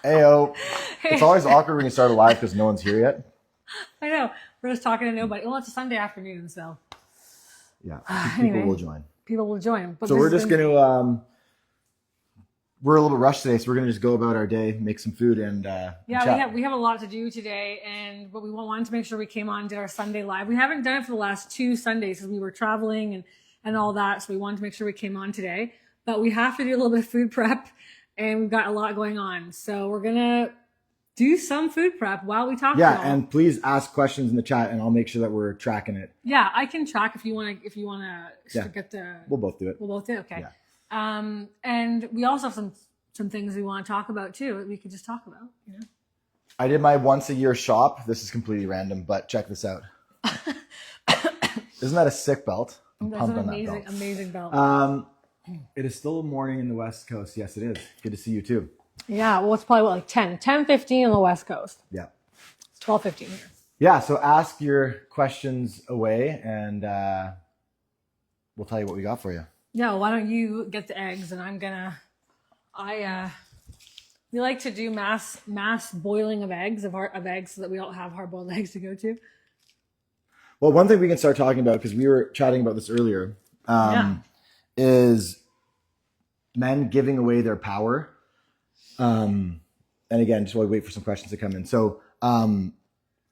Ayo. It's always awkward when you start a live because no one's here yet. I know. We're just talking to nobody. Well, it's a Sunday afternoon, so. Yeah. People will join. People will join. But so we're just going to, we're a little rushed today, so we're going to just go about our day, make some food, and chat. we have a lot to do today, but we wanted to make sure we came on and did our Sunday live. We haven't done it for the last 2 Sundays because we were traveling and all that, so we wanted to make sure we came on today. But we have to do a little bit of food prep, and we've got a lot going on. So we're going to do some food prep while we talk. Yeah, and please ask questions in the chat, and I'll make sure that we're tracking it. Yeah, I can track if you want to get the. We'll both do it. Okay. Yeah. And we also have some things we want to talk about too that we could just talk about, you know. I did my once a year shop. This is completely random, but check this out. Isn't that a sick belt? That's an amazing belt. It is still morning in the West Coast. Yes, it is. Good to see you too. Yeah, well, it's probably like 10:15 on the West Coast. Yeah. It's 12:15 here. Yeah, so ask your questions away, and we'll tell you what we got for you. Yeah, why don't you get the eggs, and we like to do mass boiling of eggs so that we don't have hard-boiled eggs to go to. Well, one thing we can start talking about, because we were chatting about this earlier, is men giving away their power. And again, just while we wait for some questions to come in. So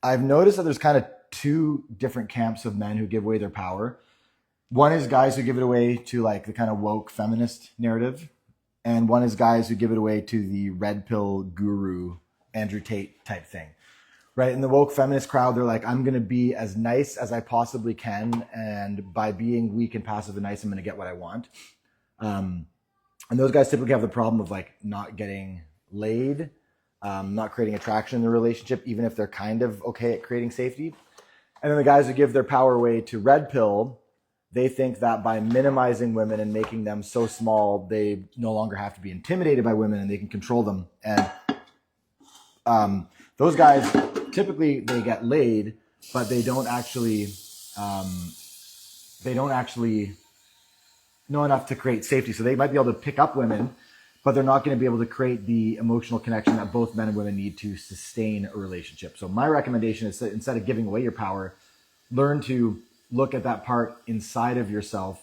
I've noticed that there's kind of 2 different camps of men who give away their power. One is guys who give it away to like the kind of woke feminist narrative. And one is guys who give it away to the red pill guru, Andrew Tate type thing. Right? In the woke feminist crowd, they're like, I'm going to be as nice as I possibly can. And by being weak and passive and nice, I'm going to get what I want. And those guys typically have the problem of like not getting laid, not creating attraction in the relationship, even if they're kind of okay at creating safety. And then the guys who give their power away to red pill, they think that by minimizing women and making them so small, they no longer have to be intimidated by women and they can control them. And those guys, typically they get laid, but they don't actually know enough to create safety. So they might be able to pick up women, but they're not going to be able to create the emotional connection that both men and women need to sustain a relationship. So my recommendation is that instead of giving away your power, learn to look at that part inside of yourself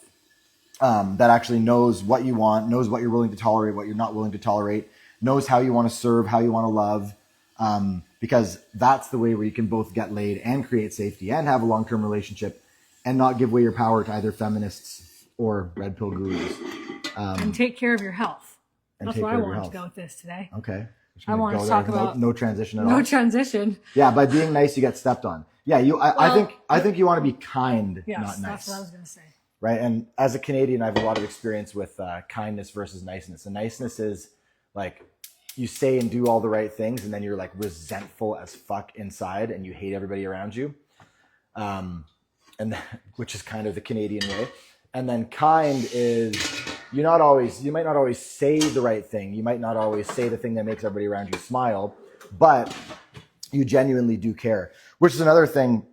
that actually knows what you want, knows what you're willing to tolerate, what you're not willing to tolerate, knows how you want to serve, how you want to love, because that's the way where you can both get laid and create safety and have a long-term relationship and not give away your power to either feminists or red pill gurus. And take care of your health. That's where I wanted to go with this today. Okay. I want to talk about no transition at all. No transition. Yeah, by being nice, you get stepped on. Yeah, I think you want to be kind, not nice. That's what I was going to say. Right, and as a Canadian, I have a lot of experience with kindness versus niceness. And niceness is like you say and do all the right things, and then you're like resentful as fuck inside, and you hate everybody around you, which is kind of the Canadian way. And then kind is you might not always say the right thing. You might not always say the thing that makes everybody around you smile, but you genuinely do care, which is another thing,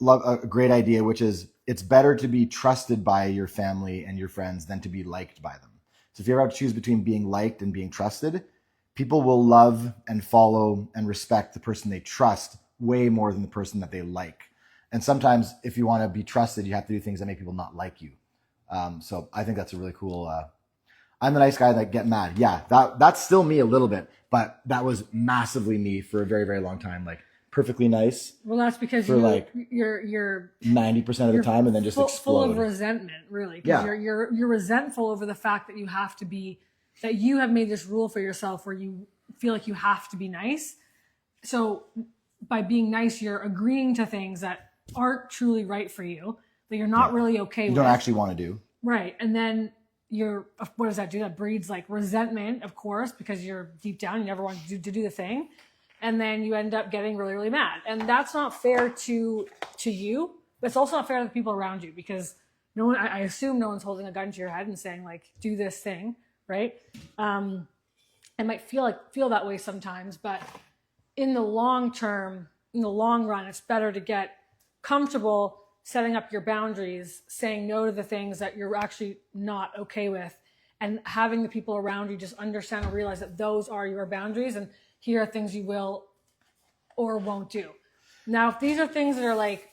a great idea, which is it's better to be trusted by your family and your friends than to be liked by them. So if you ever have to choose between being liked and being trusted, people will love and follow and respect the person they trust way more than the person that they like. And sometimes if you want to be trusted, you have to do things that make people not like you. So I think that's a really cool, I'm the nice guy that get mad. Yeah, that's still me a little bit, but that was massively me for a very, very long time. Like perfectly nice. Well, that's because you're 90% of the time and then just explode. Full of resentment, really. Yeah. You're resentful over the fact that that you have made this rule for yourself where you feel like you have to be nice. So by being nice, you're agreeing to things that aren't truly right for you, that you're not really okay with. You don't actually want to do. Right. And then what does that do? That breeds like resentment, of course, because you're deep down, you never want to do the thing. And then you end up getting really, really mad. And that's not fair to you, but it's also not fair to the people around you, because I assume no one's holding a gun to your head and saying like, do this thing, right? It might feel that way sometimes, but in the long term, in the long run, it's better to get comfortable setting up your boundaries, saying no to the things that you're actually not okay with, and having the people around you just understand and realize that those are your boundaries, and here are things you will or won't do. Now, if these are things that are like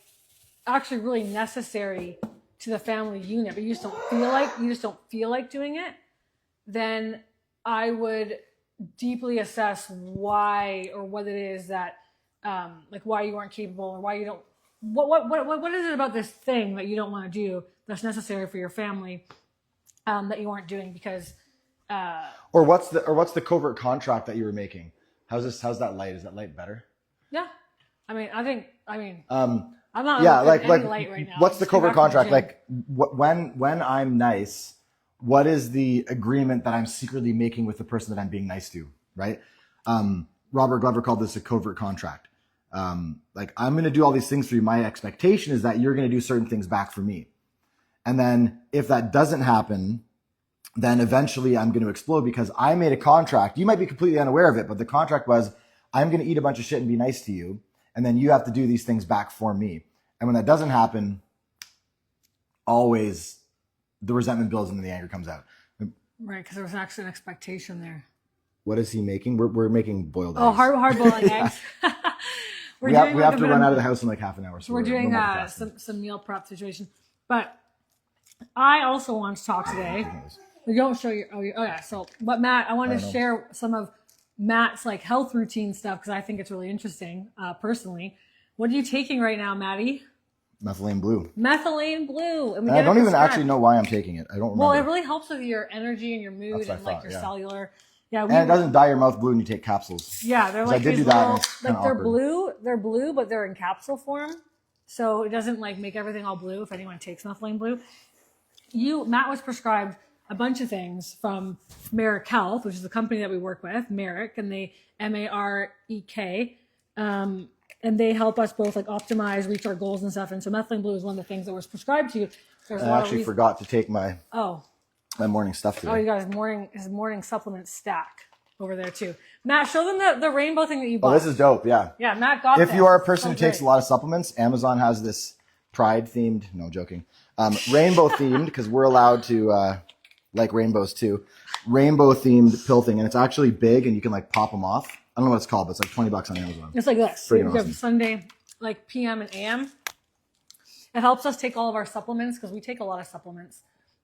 actually really necessary to the family unit, but you just don't feel like doing it, then I would deeply assess why or what it is that like why you aren't capable, or why you don't. What is it about this thing that you don't want to do that's necessary for your family that you aren't doing because. Or what's the covert contract that you were making? How's that light? Is that light better? Yeah, I'm not. Yeah, like light right now. What's the covert contract? Like when I'm nice, what is the agreement that I'm secretly making with the person that I'm being nice to? Right? Robert Glover called this a covert contract. Like, I'm going to do all these things for you. My expectation is that you're going to do certain things back for me. And then if that doesn't happen, then eventually I'm going to explode because I made a contract. You might be completely unaware of it, but the contract was, I'm going to eat a bunch of shit and be nice to you. And then you have to do these things back for me. And when that doesn't happen, always the resentment builds and the anger comes out. Right, because there was actually an expectation there. What is he making? We're making boiled eggs. Oh, hard boiling eggs. we have to run out of the house in like half an hour. So we're doing some meal prep situation. But I also want to talk today. We don't show you. Oh yeah. So, but Matt, I want to share some of Matt's like health routine stuff because I think it's really interesting. Personally, what are you taking right now, Maddie? Methylene blue. Methylene blue. And I don't even actually know why I'm taking it. I don't remember. Well, it really helps with your energy and your mood and like your cellular. Yeah, and it doesn't dye your mouth blue when you take capsules. Yeah, they're like these little, like they're blue. They're blue, but they're in capsule form, so it doesn't like make everything all blue. If anyone takes methylene blue, Matt was prescribed a bunch of things from Merrick Health, which is the company that we work with, Merrick, and they MAREK, and they help us both like optimize, reach our goals and stuff. And so methylene blue is one of the things that was prescribed to you. I actually forgot to take my morning stuff today. Oh, you got his morning supplement stack over there too. Matt, show them the rainbow thing that you bought. Oh, this is dope. Yeah. Yeah, Matt got If you are a person who takes a lot of supplements, Amazon has this pride themed, no joking, rainbow themed, because we're allowed to like rainbows too. Rainbow themed pill thing. And it's actually big and you can like pop them off. I don't know what it's called, but it's like $20 on Amazon. It's like this. Pretty awesome. Sunday, like PM and AM. It helps us take all of our supplements because we take a lot of supplements.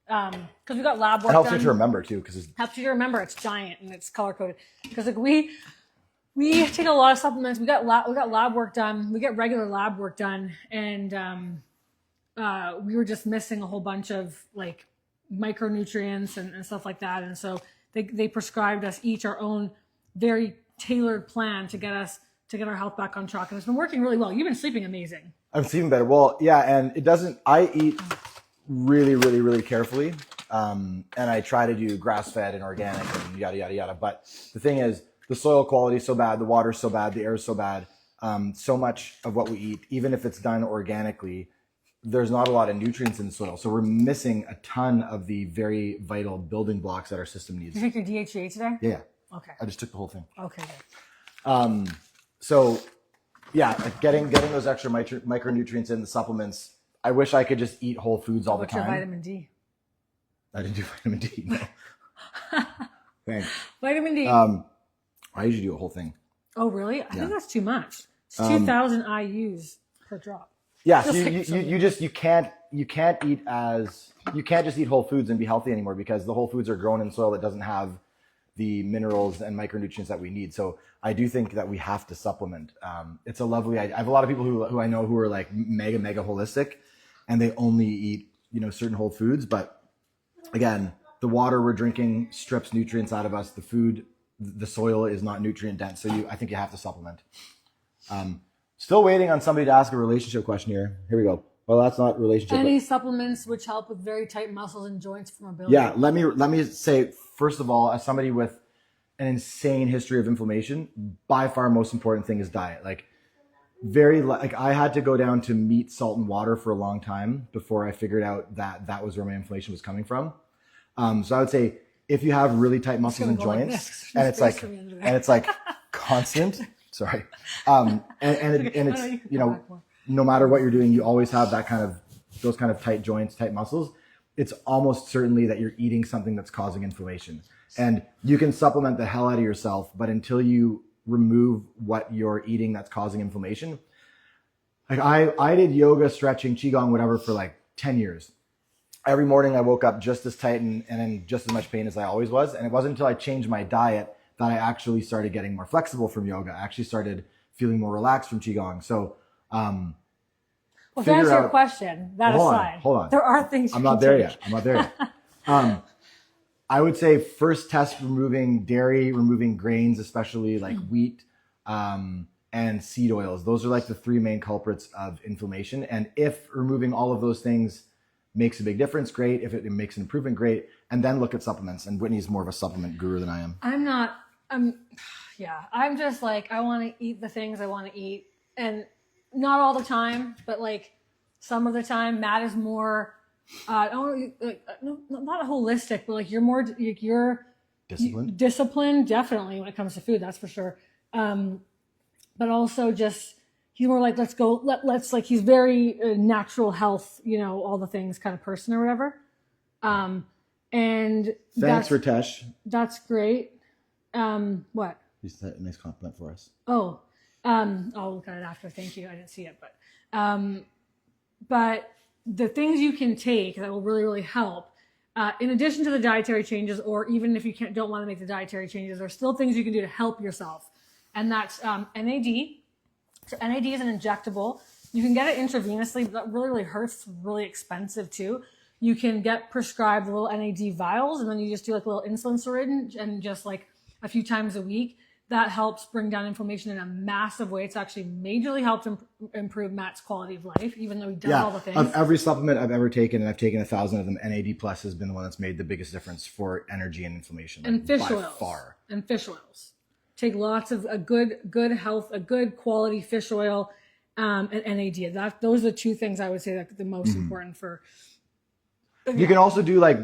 Because we got lab work done. It helps you to remember too, because helps you to remember. It's giant and it's color coded. Because like we take a lot of supplements. We got lab work done. We get regular lab work done, and we were just missing a whole bunch of like micronutrients and stuff like that. And so they prescribed us each our own very tailored plan to get our health back on track, and it's been working really well. You've been sleeping amazing. I'm sleeping better. Well, yeah, and it doesn't. I eat really, really, really carefully, and I try to do grass-fed and organic and yada yada yada. But the thing is, the soil quality is so bad, the water is so bad, the air is so bad. So much of what we eat, even if it's done organically, there's not a lot of nutrients in the soil. So we're missing a ton of the very vital building blocks that our system needs. You take your DHEA today? Yeah. Okay. I just took the whole thing. Okay. Good. So yeah, like getting those extra micronutrients in the supplements. I wish I could just eat whole foods all the time. What's your vitamin D? I didn't do vitamin D. No. Thanks. Vitamin D. I usually do a whole thing. Oh, really? I think that's too much. It's 2,000 IUs per drop. Yeah, so you can't just eat whole foods and be healthy anymore because the whole foods are grown in soil that doesn't have the minerals and micronutrients that we need. So I do think that we have to supplement. It's a lovely idea. I have a lot of people who I know who are like mega holistic, and they only eat certain whole foods. But again, the water we're drinking strips nutrients out of us. The food, the soil is not nutrient dense. So I think you have to supplement. Still waiting on somebody to ask a relationship question here. Here we go. Well, that's not relationship. Any supplements which help with very tight muscles and joints for mobility? Yeah, let me say, first of all, as somebody with an insane history of inflammation, by far most important thing is diet. Like I had to go down to meat, salt, and water for a long time before I figured out that was where my inflammation was coming from. So I would say if you have really tight muscles and joints, and it's like constant. Sorry. And it's, no matter what you're doing, you always have those kind of tight joints, tight muscles. it's almost certainly that you're eating something that's causing inflammation. And you can supplement the hell out of yourself, but until you remove what you're eating that's causing inflammation, like I did yoga, stretching, qigong, whatever for like 10 years. Every morning I woke up just as tight and in just as much pain as I always was. And it wasn't until I changed my diet that I actually started getting more flexible from yoga. I actually started feeling more relaxed from qigong. So, well, to answer your question, that aside, hold on. There are things I'm not there yet. I would say first test removing dairy, removing grains, especially like wheat, and seed oils. Those are like the 3 main culprits of inflammation. And if removing all of those things makes a big difference, great. If it makes an improvement, great. And then look at supplements. And Whitney's more of a supplement guru than I am. I'm just like, I want to eat the things I want to eat. And not all the time, but like some of the time. Matt is more, not holistic, but like you're more, you're disciplined, definitely when it comes to food, that's for sure. But also just, he's more like, let's like, he's very natural health, all the things kind of person or whatever. And thanks for Tesh. That's great. What? You said a nice compliment for us. I'll look at it after. Thank you. I didn't see it, but the things you can take that will really, really help, in addition to the dietary changes, or even if you don't want to make the dietary changes, there's still things you can do to help yourself. And that's, NAD. So NAD is an injectable. You can get it intravenously, but that really, really hurts. It's really expensive too. You can get prescribed little NAD vials, and then you just do like a little insulin syringe and just like a few times a week. That helps bring down inflammation in a massive way. It's actually majorly helped improve Matt's quality of life, even though he does all the things. Of every supplement I've ever taken, and I've taken 1,000 of them, NAD Plus has been the one that's made the biggest difference for energy and inflammation. And fish oils. Far. And fish oils. Take lots of a good health, a good quality fish oil, and NAD. Those are the 2 things I would say that are the most important for. You can also do like,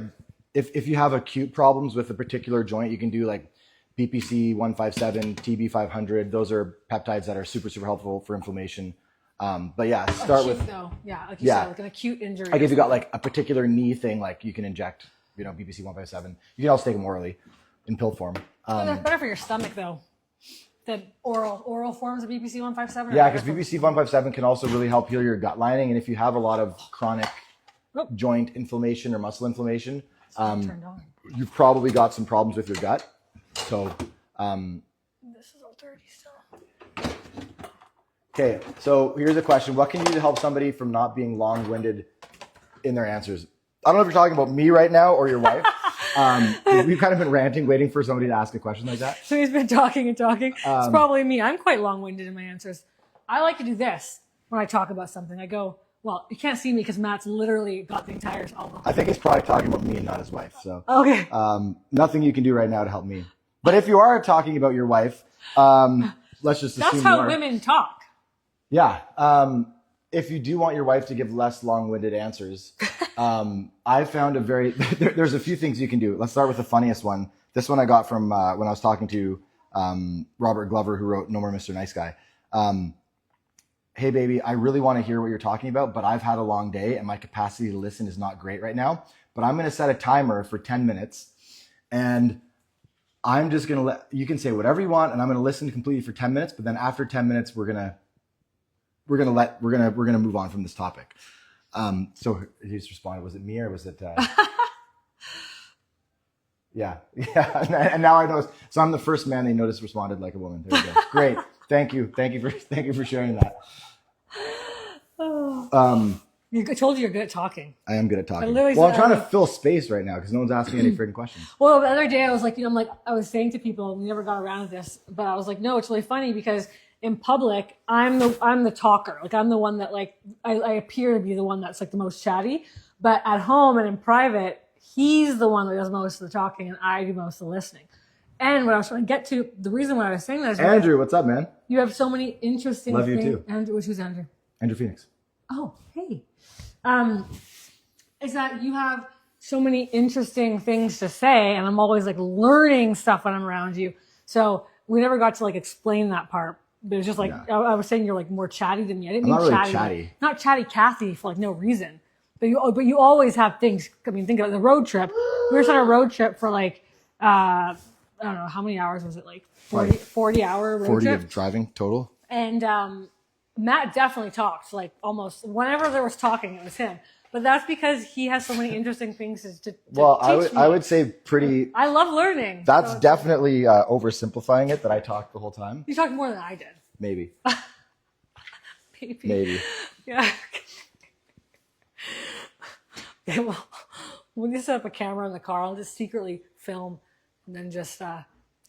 if you have acute problems with a particular joint, you can do like BPC 157, TB 500. Those are peptides that are super, super helpful for inflammation. But yeah, start acute, with, though. Yeah, like you said, like an acute injury. Like if you got like a particular knee thing, like you can inject, BPC 157. You can also take them orally in pill form. That's better for your stomach though. The oral forms of BPC 157. Yeah, because BPC 157 can also really help heal your gut lining. And if you have a lot of chronic joint inflammation or muscle inflammation, you've probably got some problems with your gut. So, this is all dirty still. Okay, so here's a question. What can you do to help somebody from not being long-winded in their answers? I don't know if you're talking about me right now or your wife. We've kind of been ranting, waiting for somebody to ask a question like that. So he's been talking and talking. It's probably me. I'm quite long-winded in my answers. I like to do this when I talk about something. I go, well, you can't see me because Matt's literally got the entire album. I think he's probably talking about me and not his wife. So okay. Nothing you can do right now to help me. But if you are talking about your wife, let's just assume that's how women talk. Yeah. If you do want your wife to give less long-winded answers, I found there's a few things you can do. Let's start with the funniest one. This one I got from when I was talking to Robert Glover, who wrote No More Mr. Nice Guy. Hey, baby, I really want to hear what you're talking about, but I've had a long day and my capacity to listen is not great right now. But I'm going to set a timer for 10 minutes and I'm just going to you can say whatever you want and I'm going to listen completely for 10 minutes. But then after 10 minutes, we're going to move on from this topic. So he just responded, was it me or was it, yeah. And now I know. So I'm the first man they noticed responded like a woman. There you go. Great. Thank you for sharing that. I told you you're good at talking. I am good at talking. Well, I'm trying to fill space right now because no one's asking any freaking questions. Well, the other day I was like, I was saying to people, we never got around to this, but I was like, no, it's really funny because in public, I'm the talker. Like I'm the one that like, I appear to be the one that's like the most chatty, but at home and in private, he's the one that does most of the talking and I do most of the listening. And what I was trying to get to, the reason why I was saying that is Andrew, what's up, man? You have so many interesting things. Love you too. Andrew, who's Andrew? Andrew Phoenix. Oh, hey. Is that you have so many interesting things to say and I'm always like learning stuff when I'm around you. So we never got to like explain that part. But it was just like, I was saying you're like more chatty than me. I didn't mean not really chatty. Chatty. Not chatty Cathy for like no reason. But you always have things. I mean, think about the road trip. We were on a road trip for like, I don't know, how many hours was it? Like 40 hour road 40 trip. of driving total. And Matt definitely talked, like almost whenever there was talking, it was him. But that's because he has so many interesting things to teach me. I would say pretty. I love learning. That's definitely oversimplifying it that I talked the whole time. You talked more than I did. Maybe. Maybe. Yeah. Okay, well, we'll just set up a camera in the car. I'll just secretly film and then just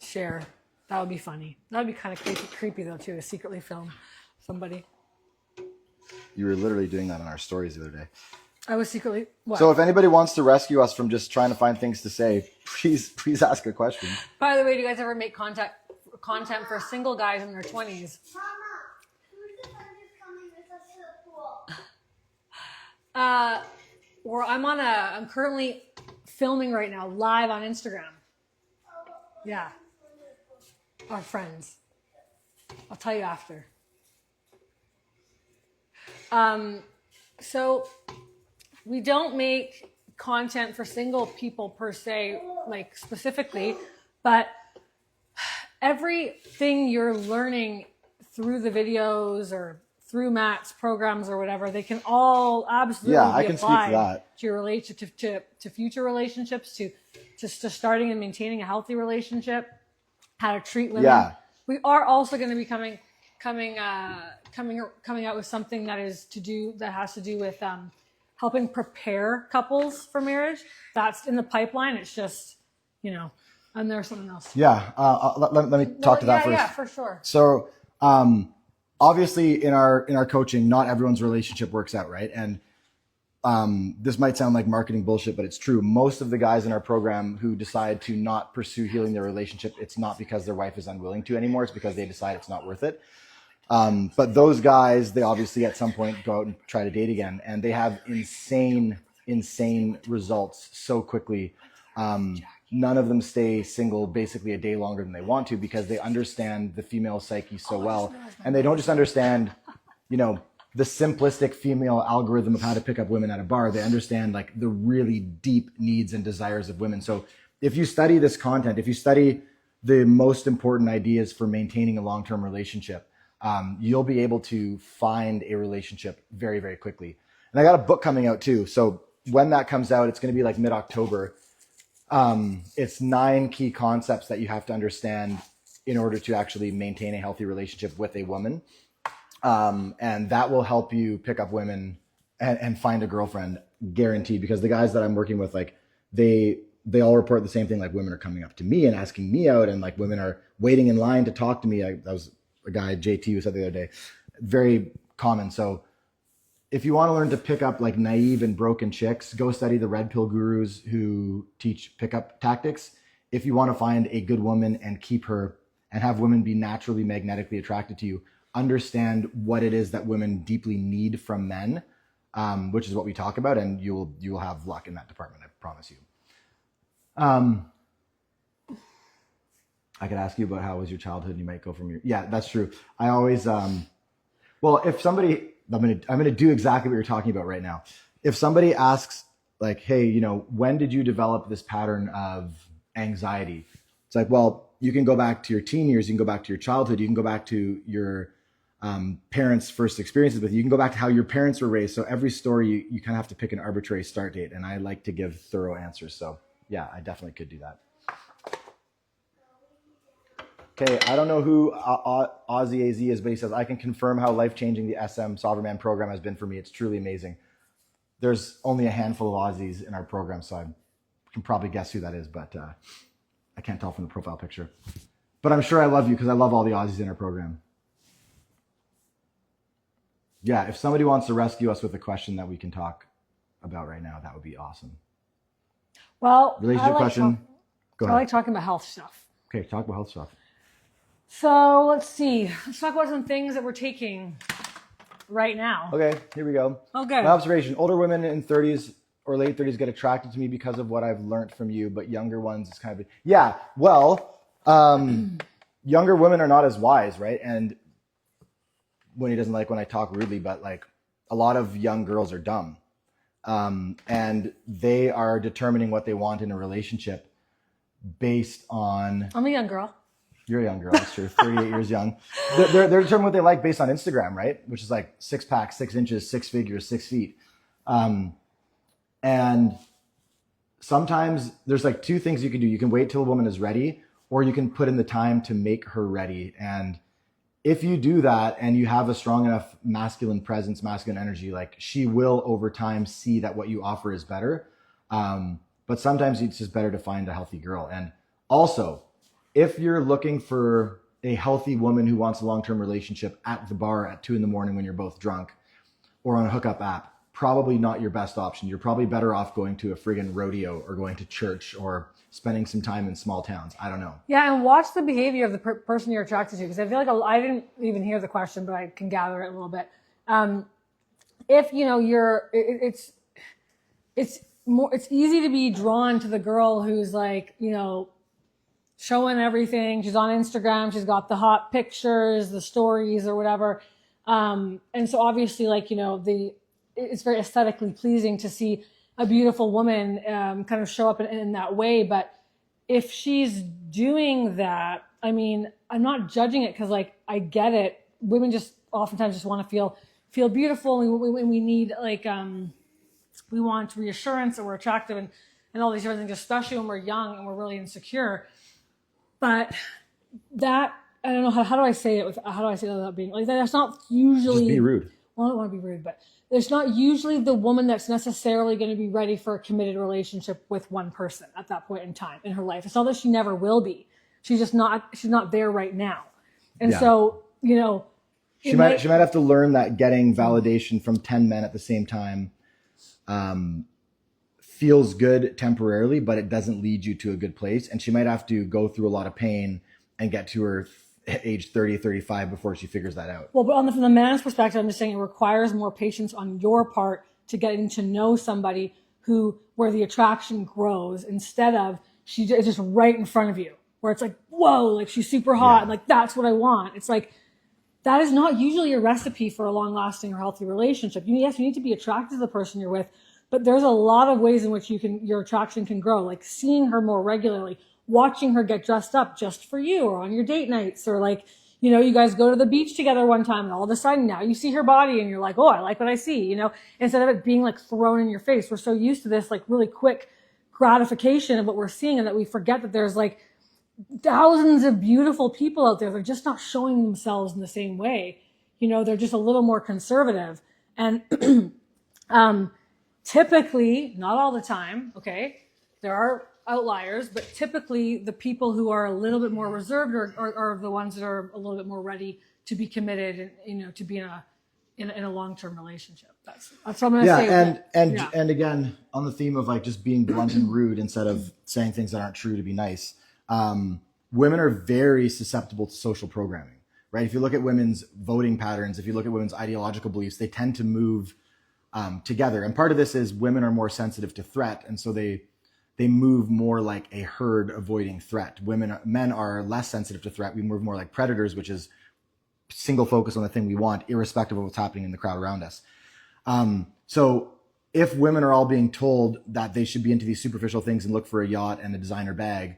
share. That would be funny. That would be kind of creepy though too, to secretly film somebody. You were literally doing that on our stories the other day. I was secretly. What? So if anybody wants to rescue us from just trying to find things to say, please ask a question. By the way, do you guys ever make content for single guys in their 20s? Mama, who's the friend who's coming with us to the pool? I'm currently filming right now, live on Instagram. Yeah. Our friends. I'll tell you after. So we don't make content for single people per se, like specifically, but everything you're learning through the videos or through Matt's programs or whatever, they can all absolutely be applied to your relationship, to future relationships, to starting and maintaining a healthy relationship, how to treat women. Yeah. We are also going to be coming out with something that has to do with helping prepare couples for marriage. That's in the pipeline. It's just, and there's something else. Yeah. Let me talk to that first. Yeah, for sure. So, obviously in our coaching, not everyone's relationship works out, right? And this might sound like marketing bullshit, but it's true. Most of the guys in our program who decide to not pursue healing their relationship, it's not because their wife is unwilling to anymore. It's because they decide it's not worth it. But those guys, they obviously at some point go out and try to date again, and they have insane results so quickly. None of them stay single basically a day longer than they want to because they understand the female psyche so well. And they don't just understand, the simplistic female algorithm of how to pick up women at a bar. They understand like the really deep needs and desires of women. So if you study this content, if you study the most important ideas for maintaining a long-term relationship, you'll be able to find a relationship very, very quickly. And I got a book coming out too. So when that comes out, it's going to be like mid-October. It's 9 key concepts that you have to understand in order to actually maintain a healthy relationship with a woman. And that will help you pick up women and find a girlfriend, guaranteed, because the guys that I'm working with, like they all report the same thing. Like women are coming up to me and asking me out, and like women are waiting in line to talk to me. That was a guy, JT, who said the other day, very common. So if you want to learn to pick up like naive and broken chicks, go study the red pill gurus who teach pickup tactics. If you want to find a good woman and keep her and have women be naturally magnetically attracted to you, understand what it is that women deeply need from men, which is what we talk about, and you will have luck in that department. I promise you. I could ask you about how was your childhood. You might go from your, yeah, that's true. I always, well, if somebody, I'm going to do exactly what you're talking about right now. If somebody asks like, hey, when did you develop this pattern of anxiety? It's like, well, you can go back to your teen years. You can go back to your childhood. You can go back to your parents' first experiences with you. You can go back to how your parents were raised. So every story, you kind of have to pick an arbitrary start date. And I like to give thorough answers. So yeah, I definitely could do that. Okay, I don't know who Aussie AZ is, but he says, I can confirm how life-changing the SM Sovereign program has been for me. It's truly amazing. There's only a handful of Aussies in our program, so I can probably guess who that is, but I can't tell from the profile picture. But I'm sure I love you because I love all the Aussies in our program. Yeah, if somebody wants to rescue us with a question that we can talk about right now, that would be awesome. Well, relationship question. Go ahead. I like talking about health stuff. Okay, talk about health stuff. So let's see. Let's talk about some things that we're taking right now. Okay, here we go. Okay. My observation: older women in 30s or late 30s get attracted to me because of what I've learned from you, but younger ones, it's kind of yeah. Well, younger women are not as wise, right? And when he doesn't like when I talk rudely, but like a lot of young girls are dumb. and they are determining what they want in a relationship based on. I'm a young girl. You're a young girl, that's true. 38 years young. They're determining what they like based on Instagram, right? Which is like 6-pack, 6 inches, 6 figures, 6 feet. And sometimes there's like two things you can do. You can wait till a woman is ready, or you can put in the time to make her ready. And if you do that and you have a strong enough masculine presence, masculine energy, like she will over time see that what you offer is better. But sometimes it's just better to find a healthy girl. And also, if you're looking for a healthy woman who wants a long-term relationship at the bar at 2 a.m. when you're both drunk, or on a hookup app, probably not your best option. You're probably better off going to a friggin' rodeo or going to church or spending some time in small towns. I don't know. Yeah, and watch the behavior of the person you're attracted to, because I feel like I didn't even hear the question, but I can gather it a little bit. If it's easy to be drawn to the girl who's like, showing everything. She's on Instagram. She's got the hot pictures, the stories or whatever. And so obviously it's very aesthetically pleasing to see a beautiful woman kind of show up in that way. But if she's doing that, I mean, I'm not judging it, because like I get it. Women just oftentimes just want to feel beautiful, and we need we want reassurance, and we're attractive and all these different things, especially when we're young and we're really insecure. But that, I don't know, how do I say it without being like, that's not usually. Just be rude. Well, I don't want to be rude, but there's not usually the woman that's necessarily going to be ready for a committed relationship with one person at that point in time in her life. It's not that she never will be. She's not there right now. And so, she might have to learn that getting validation from 10 men at the same time feels good temporarily, but it doesn't lead you to a good place. And she might have to go through a lot of pain and get to her age 30, 35 before she figures that out. Well, but from the man's perspective, I'm just saying it requires more patience on your part to getting to know somebody where the attraction grows, instead of it's just right in front of you, where it's like, whoa, like she's super hot, and like that's what I want. It's like, that is not usually a recipe for a long-lasting or healthy relationship. You need to be attracted to the person you're with, but there's a lot of ways in which your attraction can grow, like seeing her more regularly, watching her get dressed up just for you, or on your date nights, or like, you guys go to the beach together one time and all of a sudden now you see her body and you're like, oh, I like what I see, instead of it being like thrown in your face. We're so used to this like really quick gratification of what we're seeing, and that we forget that there's like thousands of beautiful people out there. They're just not showing themselves in the same way. They're just a little more conservative. And typically, not all the time, okay, there are outliers, but typically the people who are a little bit more reserved are the ones that are a little bit more ready to be committed and to be in a long-term relationship. That's what I'm going to say. And again, on the theme of like just being blunt and rude instead of saying things that aren't true to be nice. Women are very susceptible to social programming, right? If you look at women's voting patterns, if you look at women's ideological beliefs, they tend to move together. And part of this is women are more sensitive to threat, and so they move more like a herd avoiding threat. Men are less sensitive to threat. We move more like predators, which is single focus on the thing we want, irrespective of what's happening in the crowd around us. So if women are all being told that they should be into these superficial things and look for a yacht and a designer bag,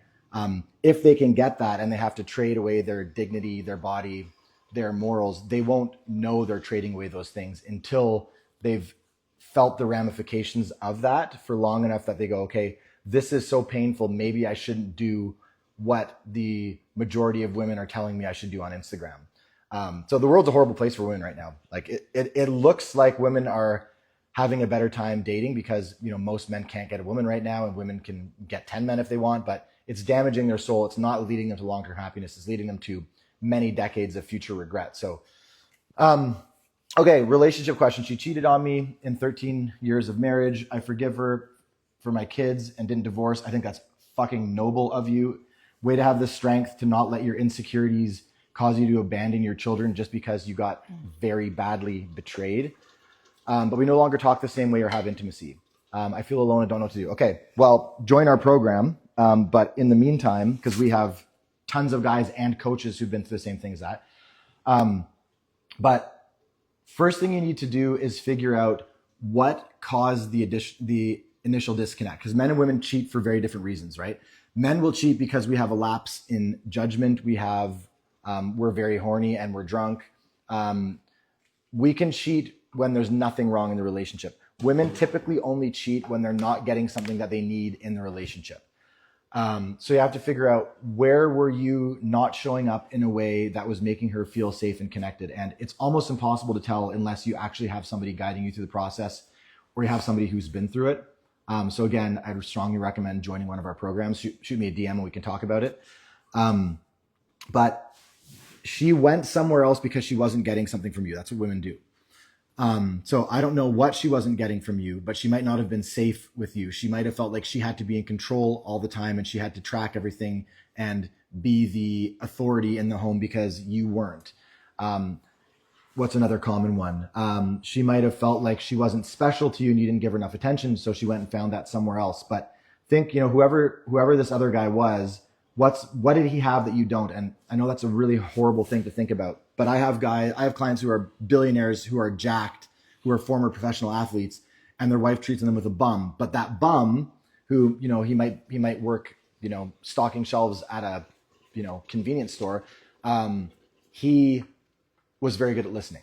if they can get that and they have to trade away their dignity, their body, their morals, they won't know they're trading away those things until they've felt the ramifications of that for long enough that they go, okay, this is so painful, maybe I shouldn't do what the majority of women are telling me I should do on Instagram. So the world's a horrible place for women right now. Like it looks like women are having a better time dating because, most men can't get a woman right now, and women can get 10 men if they want, but it's damaging their soul. It's not leading them to long-term happiness. It's leading them to many decades of future regret. So, okay, relationship question. She cheated on me in 13 years of marriage. I forgive her for my kids and didn't divorce. I think that's fucking noble of you. Way to have the strength to not let your insecurities cause you to abandon your children just because you got very badly betrayed. But we no longer talk the same way or have intimacy. I feel alone and don't know what to do. Okay, well, join our program. But in the meantime, because we have tons of guys and coaches who've been through the same thing as that. But first thing you need to do is figure out what caused the initial disconnect? Because men and women cheat for very different reasons, right? Men will cheat because we have a lapse in judgment. We're very horny and we're drunk. We can cheat when there's nothing wrong in the relationship. Women typically only cheat when they're not getting something that they need in the relationship. So you have to figure out, where were you not showing up in a way that was making her feel safe and connected? And it's almost impossible to tell unless you actually have somebody guiding you through the process, or you have somebody who's been through it. So again, I would strongly recommend joining one of our programs. Shoot me a DM and we can talk about it. But she went somewhere else because she wasn't getting something from you. That's what women do. So I don't know what she wasn't getting from you, but she might not have been safe with you. She might have felt like she had to be in control all the time and she had to track everything and be the authority in the home because you weren't. What's another common one? She might have felt like she wasn't special to you and you didn't give her enough attention, so she went and found that somewhere else. But think, whoever this other guy was, what did he have that you don't? And I know that's a really horrible thing to think about, but I have clients who are billionaires, who are jacked, who are former professional athletes, and their wife treats them with a bum. But that bum, who, he might work, stocking shelves at a, convenience store. He was very good at listening,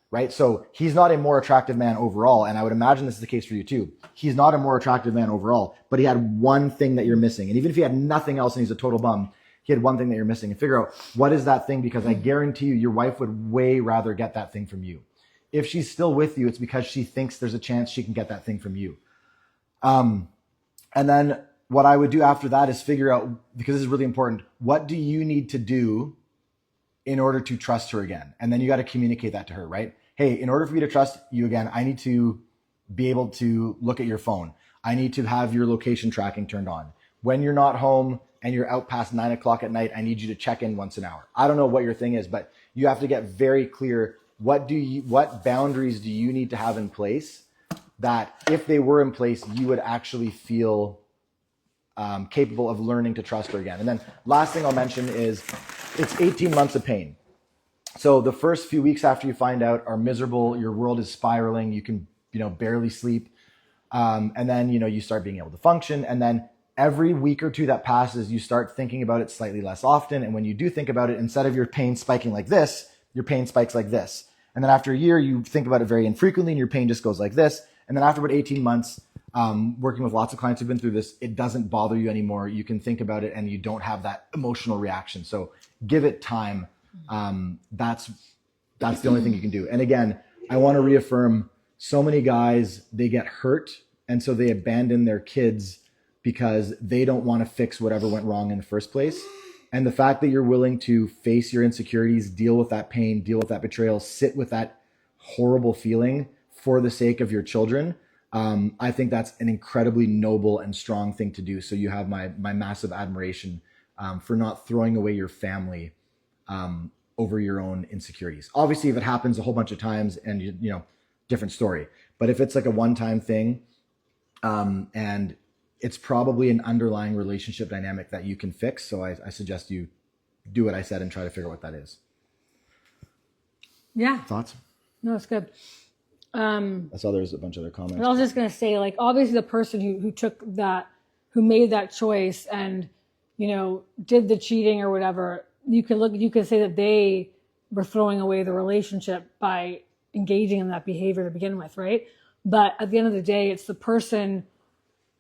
right? So he's not a more attractive man overall. And I would imagine this is the case for you too. He's not a more attractive man overall, but he had one thing that you're missing. And even if he had nothing else and he's a total bum, he had one thing that you're missing. And figure out, what is that thing? Because I guarantee you, your wife would way rather get that thing from you. If she's still with you, it's because she thinks there's a chance she can get that thing from you. And then what I would do after that is figure out, because this is really important, what do you need to do in order to trust her again? And then you got to communicate that to her, right? Hey, in order for me to trust you again, I need to be able to look at your phone. I need to have your location tracking turned on. When you're not home and you're out past 9 o'clock at night, I need you to check in once an hour. I don't know what your thing is, but you have to get very clear. What boundaries do you need to have in place that, if they were in place, you would actually feel capable of learning to trust her again? And then last thing I'll mention is, it's 18 months of pain. So the first few weeks after you find out are miserable. Your world is spiraling. You can, barely sleep. And then, you start being able to function. And then every week or two that passes, you start thinking about it slightly less often. And when you do think about it, instead of your pain spiking like this, your pain spikes like this. And then after a year, you think about it very infrequently and your pain just goes like this. And then after about 18 months, working with lots of clients who've been through this, it doesn't bother you anymore. You can think about it and you don't have that emotional reaction. So give it time. That's the only thing you can do. And again, I want to reaffirm, so many guys, they get hurt. And so they abandon their kids because they don't want to fix whatever went wrong in the first place. And the fact that you're willing to face your insecurities, deal with that pain, deal with that betrayal, sit with that horrible feeling for the sake of your children, I think that's an incredibly noble and strong thing to do. So you have my massive admiration for not throwing away your family over your own insecurities. Obviously, if it happens a whole bunch of times and different story. But if it's like a one-time thing, and it's probably an underlying relationship dynamic that you can fix. So I suggest you do what I said and try to figure out what that is. Yeah. Thoughts? No, it's good. I saw there's a bunch of other comments. I was just going to say, like, obviously the person who made that choice and, did the cheating or whatever, you could say that they were throwing away the relationship by engaging in that behavior to begin with, right? But at the end of the day, it's the person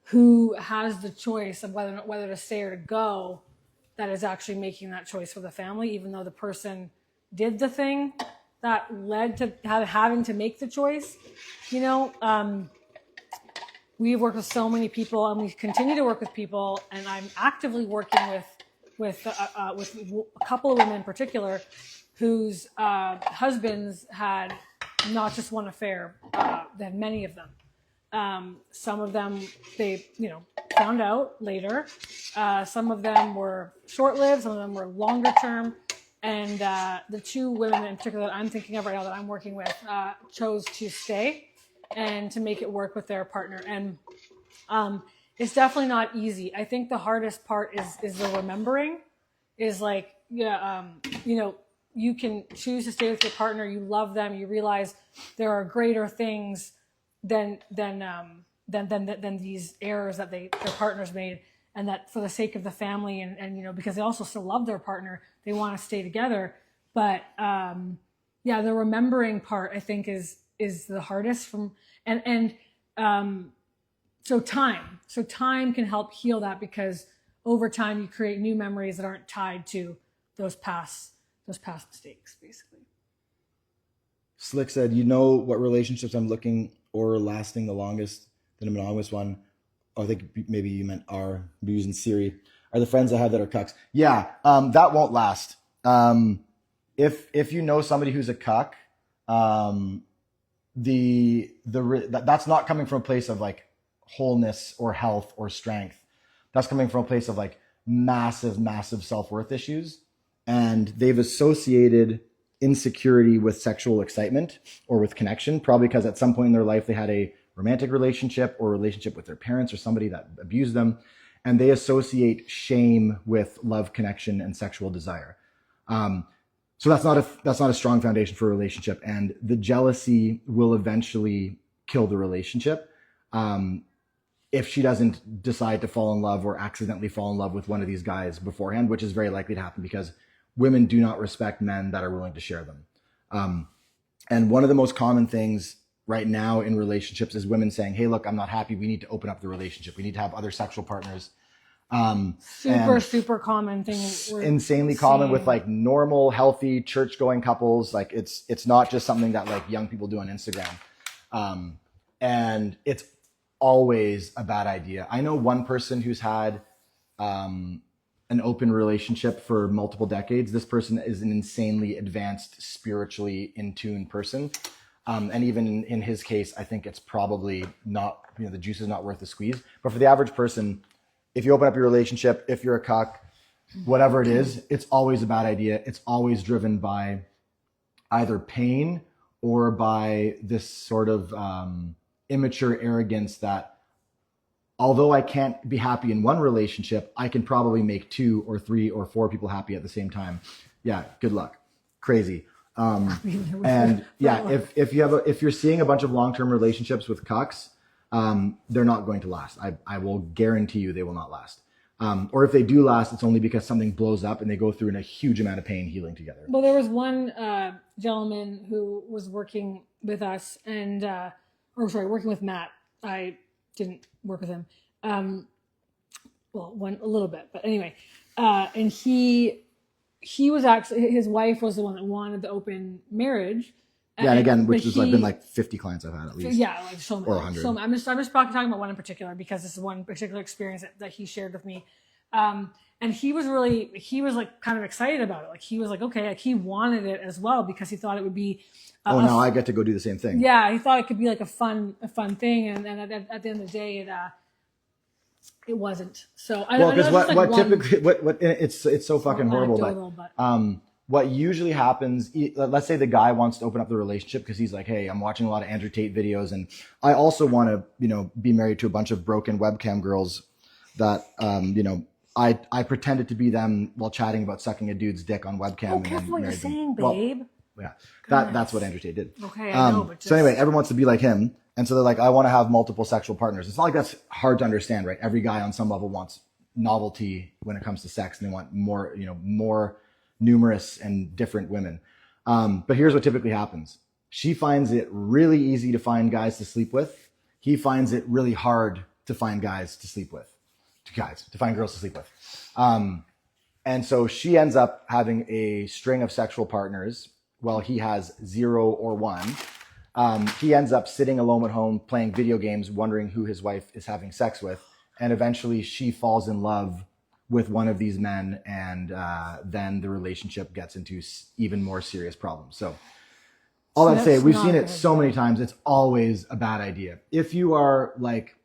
who has the choice of whether to stay or to go that is actually making that choice for the family, even though the person did the thing that led to having to make the choice. We've worked with so many people, and we continue to work with people, and I'm actively working with a couple of women in particular whose husbands had not just one affair, they had many of them. Some of them they found out later. Some of them were short-lived, some of them were longer term. And the two women in particular that I'm thinking of right now that I'm working with chose to stay and to make it work with their partner. And it's definitely not easy. I think the hardest part is the remembering. Is like, you can choose to stay with your partner. You love them. You realize there are greater things than these errors that their partners made, and that for the sake of the family and because they also still love their partner, they want to stay together. But the remembering part I think is the hardest so time can help heal that, because over time you create new memories that aren't tied to those past mistakes, basically. Slick said, you know what relationships I'm looking or lasting the longest than a monogamous one? Oh, I think maybe you meant are using Siri. Are the friends I have that are cucks? Yeah, that won't last. If you know somebody who's a cuck, that's not coming from a place of like wholeness or health or strength. That's coming from a place of like massive self-worth issues, and they've associated insecurity with sexual excitement or with connection, probably because at some point in their life they had a romantic relationship or relationship with their parents or somebody that abused them, and they associate shame with love, connection, and sexual desire. So that's not a strong foundation for a relationship, and the jealousy will eventually kill the relationship if she doesn't decide to fall in love or accidentally fall in love with one of these guys beforehand, which is very likely to happen because women do not respect men that are willing to share them. And one of the most common things right now in relationships is women saying, hey, look, I'm not happy. We need to open up the relationship. We need to have other sexual partners. Super common thing. Insanely common with like normal, healthy, church-going couples. Like it's not just something that like young people do on Instagram. And it's always a bad idea. I know one person who's had an open relationship for multiple decades. This person is an insanely advanced, spiritually in tune person. And even in his case, I think it's probably not, the juice is not worth the squeeze. But for the average person, if you open up your relationship, if you're a cuck, whatever it is, it's always a bad idea. It's always driven by either pain or by this sort of immature arrogance that although I can't be happy in one relationship, I can probably make 2 or 3 or 4 people happy at the same time. Yeah, good luck. Crazy. And yeah, if you're seeing a bunch of long-term relationships with cucks, they're not going to last. I will guarantee you they will not last. Or if they do last, it's only because something blows up and they go through in a huge amount of pain healing together. Well, there was one gentleman who was working with us working with Matt. I didn't work with him. A little bit, but anyway. And he was actually, his wife was the one that wanted the open marriage. Yeah, and again, which has been like 50 clients I've had at least. Yeah, like so many. Or 100. So I'm just probably talking about one in particular because this is one particular experience that he shared with me. And he was like kind of excited about it. Like he was like, okay, like he wanted it as well because he thought it would be. Now I get to go do the same thing. Yeah, he thought it could be like a fun thing, and at the end of the day, it wasn't. So I don't know. Typically it's so fucking horrible. But what usually happens, let's say the guy wants to open up the relationship because he's like, hey, I'm watching a lot of Andrew Tate videos, and I also want to, be married to a bunch of broken webcam girls that, I pretended to be them while chatting about sucking a dude's dick on webcam. Oh, careful what you're saying, babe. Well, yeah, that's what Andrew Tate did. Okay, I know, but so anyway, everyone wants to be like him. And so they're like, I want to have multiple sexual partners. It's not like that's hard to understand, right? Every guy on some level wants novelty when it comes to sex, and they want more, more numerous and different women. But here's what typically happens. She finds it really easy to find guys to sleep with. He finds it really hard to find guys to sleep with. To find girls to sleep with. And so she ends up having a string of sexual partners while he has 0 or 1. He ends up sitting alone at home playing video games, wondering who his wife is having sex with. And eventually she falls in love with one of these men, and then the relationship gets into even more serious problems. So all that to say, we've seen it so many times. It's always a bad idea. If you are like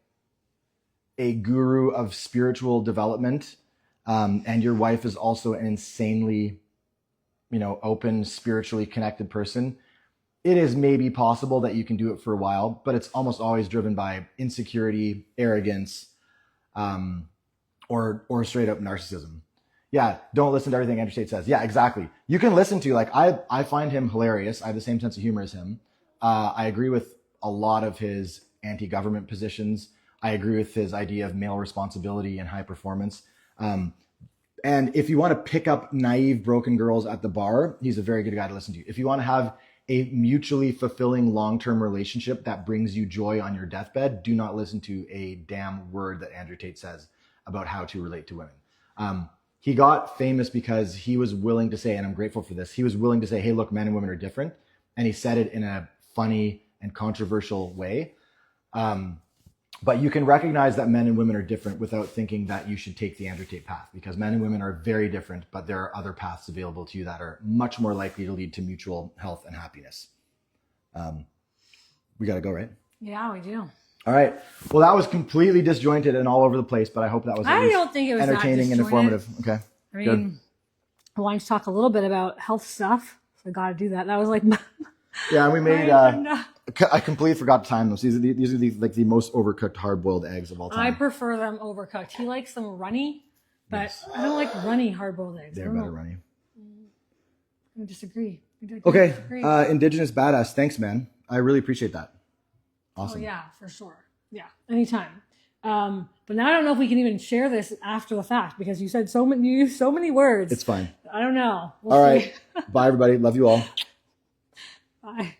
a guru of spiritual development, and your wife is also an insanely, open, spiritually connected person, it is maybe possible that you can do it for a while, but it's almost always driven by insecurity, arrogance, or straight up narcissism. Yeah, don't listen to everything Andrew Tate says. Yeah, exactly. You can listen to, I find him hilarious. I have the same sense of humor as him. I agree with a lot of his anti-government positions. I agree with his idea of male responsibility and high performance. And if you want to pick up naive, broken girls at the bar, he's a very good guy to listen to. If you want to have a mutually fulfilling long-term relationship that brings you joy on your deathbed, do not listen to a damn word that Andrew Tate says about how to relate to women. He got famous because he was willing to say, and I'm grateful for this, he was willing to say, hey, look, men and women are different. And he said it in a funny and controversial way. But you can recognize that men and women are different without thinking that you should take the Andrew Tate path, because men and women are very different, but there are other paths available to you that are much more likely to lead to mutual health and happiness. We got to go, right? Yeah, we do. All right. Well, that was completely disjointed and all over the place, but I hope that was I don't think it was entertaining and informative. Okay. I mean, I wanted to talk a little bit about health stuff, so I got to do that. That was like... Yeah, and we made... I completely forgot to time them. So these are the most overcooked hard-boiled eggs of all time. I prefer them overcooked. He likes them runny, but yes. I don't like runny hard-boiled eggs. They're better runny. I disagree. Okay, Indigenous Badass. Thanks, man. I really appreciate that. Awesome. Oh, yeah, for sure. Yeah, anytime. But now I don't know if we can even share this after the fact, because you said you used so many words. It's fine. I don't know. All right. Bye, everybody. Love you all. Bye.